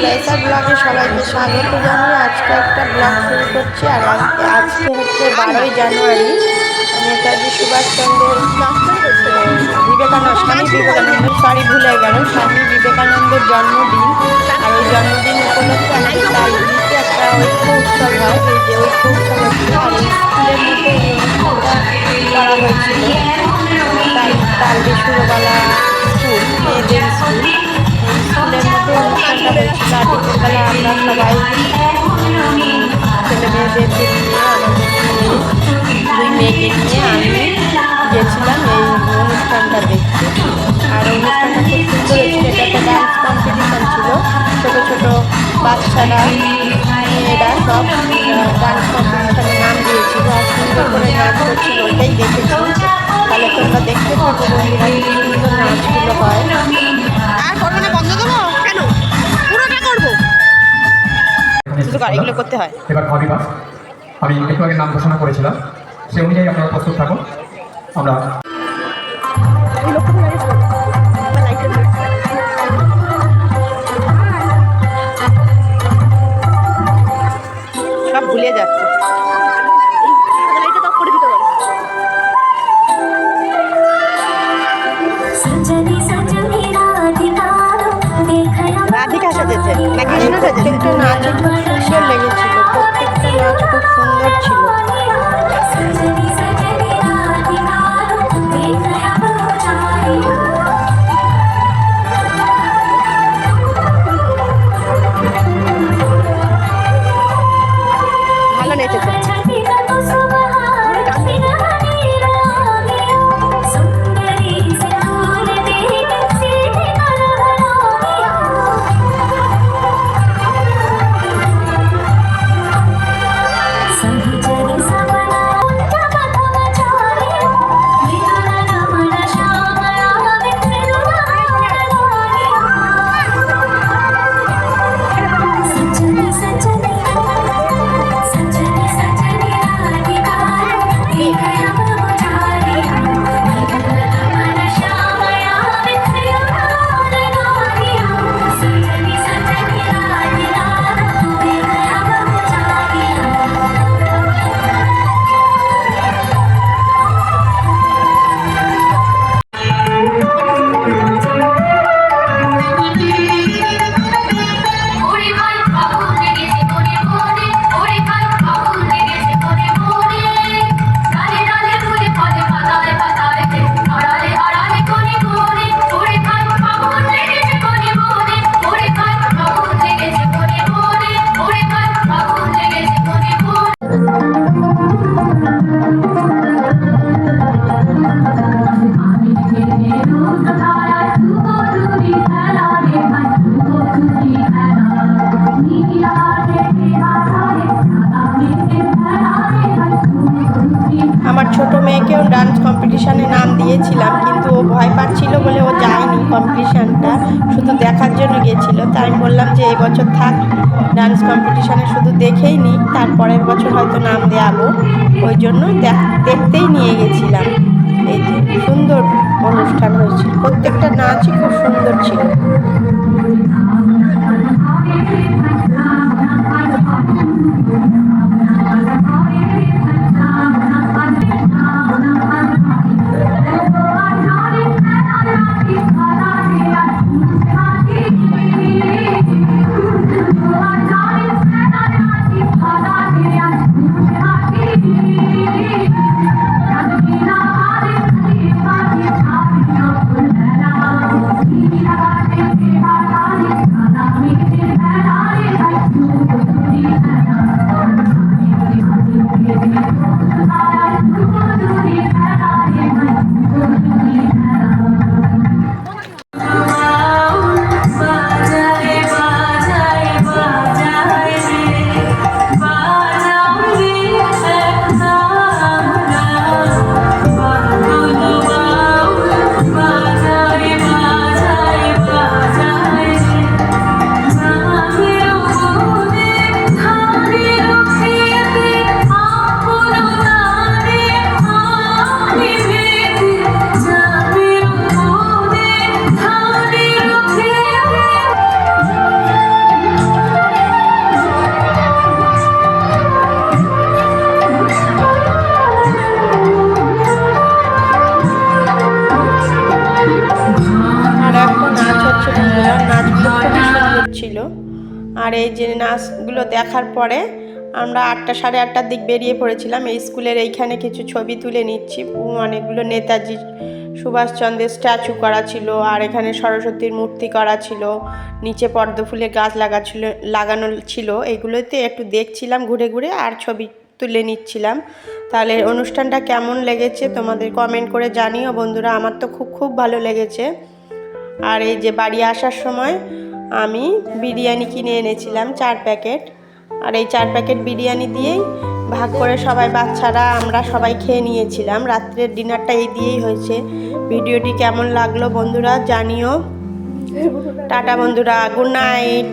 বন্ধুরা, এসআর ব্লগে সবাইকে স্বাগত জানিয়ে আজকে একটা ব্লগ শুরু করছি। আর আজকে হচ্ছে 12ই জানুয়ারি, নেতাজি সুভাষচন্দ্রের স্বামী বিবেকানন্দের ভুলে গেল, স্বামী বিবেকানন্দের জন্মদিন। আর ওই জন্মদিন উপলক্ষে আমাদের তালদিতে একটা ঐক্য উৎসব হয়, এই যে ঐক্য উৎসব হচ্ছে। আর এই স্কুলের মধ্যে এই অনুষ্ঠানটা করা হয়েছিল। তালদি সুরবালা স্কুল, মেয়েদের স্কুল, স্কুলের মধ্যে অনুষ্ঠানটা হয়েছিল। আর বিকেলবেলা আমরা সবাই ছেলে মেয়েদেরকে নিয়ে, আমাদের দুই মেয়েকে নিয়ে আমি গেছিলাম এই অনুষ্ঠানটা দেখতে। আর অনুষ্ঠানটা খুব সুন্দর হয়েছিল। এটা একটা ডান্স কম্পিটিশান ছিল। ছোট ছোট বাচ্চারা, মেয়েরা সব ডান্স কম্পিটিশানে নাম দিয়েছিল আর সুন্দর করে নাচ করছিল, ওইটাই দেখেছি। তাহলে তোমরা দেখতে থাকো বন্ধুরা, কি সুন্দর নাচগুলো হয়। আর করবো না, বন্ধ দেবো কেন, পুরোটা করবো, শুধু গাড়িগুলো করতে হয়। এবার খবিবাস আমি একটু আগে নাম ঘোষণা করেছিলাম, সে অনুযায়ী আপনারা প্রস্তুত থাকুন। আমরা সব ভুলে যাচ্ছে। রাধিকা সাজেছে না কৃষ্ণ সাজেছে? প্রত্যেকটা নাচ খুব সুন্দর লেগেছিল, প্রত্যেকটা নাচ খুব সুন্দর ছিল। ভালো নেচেছে। আমার ছোট মেয়েকেও ডান্স কম্পিটিশানে নাম দিয়েছিলাম, কিন্তু ও ভয় পাচ্ছিল বলে ও যায়নি কম্পিটিশানটা, শুধু দেখার জন্য গিয়েছিল। তাই আমি বললাম যে এই বছর থাক ডান্স কম্পিটিশানে, শুধু দেখেই নিই, তারপরের বছর হয়তো নাম দেওয়াবো। ওই জন্য দেখতেই নিয়ে গেছিলাম। এই যে সুন্দর অনুষ্ঠান হয়েছিল, প্রত্যেকটা নাচই খুব সুন্দর ছিল। হয়েছিল। আর এই যে নাচগুলো দেখার পরে আমরা 8টা সাড়ে 8টার দিক বেরিয়ে পড়েছিলাম। এই স্কুলের এইখানে কিছু ছবি তুলে নিচ্ছি। অনেকগুলো নেতাজি সুভাষচন্দ্রের স্ট্যাচু করা ছিল, আর এখানে সরস্বতীর মূর্তি করা ছিল, নিচে পদ্ম ফুলের গাছ লাগানো ছিল। এগুলোতে একটু দেখছিলাম ঘুরে ঘুরে আর ছবি তুলে নিচ্ছিলাম। তাহলে অনুষ্ঠানটা কেমন লেগেছে তোমাদের কমেন্ট করে জানিও বন্ধুরা। আমার তো খুব ভালো লেগেছে। আর এই যে বাড়ি আসার সময় আমি বিরিয়ানি কিনে এনেছিলাম 4 প্যাকেট। আর এই 4 প্যাকেট বিরিয়ানি দিয়েই ভাগ করে সবাই বাচ্চারা আমরা সবাই খেয়ে নিয়েছিলাম। রাত্রের ডিনারটা এই দিয়েই হয়েছে। ভিডিওটি কেমন লাগলো বন্ধুরা জানিও। টাটা বন্ধুরা, গুড নাইট।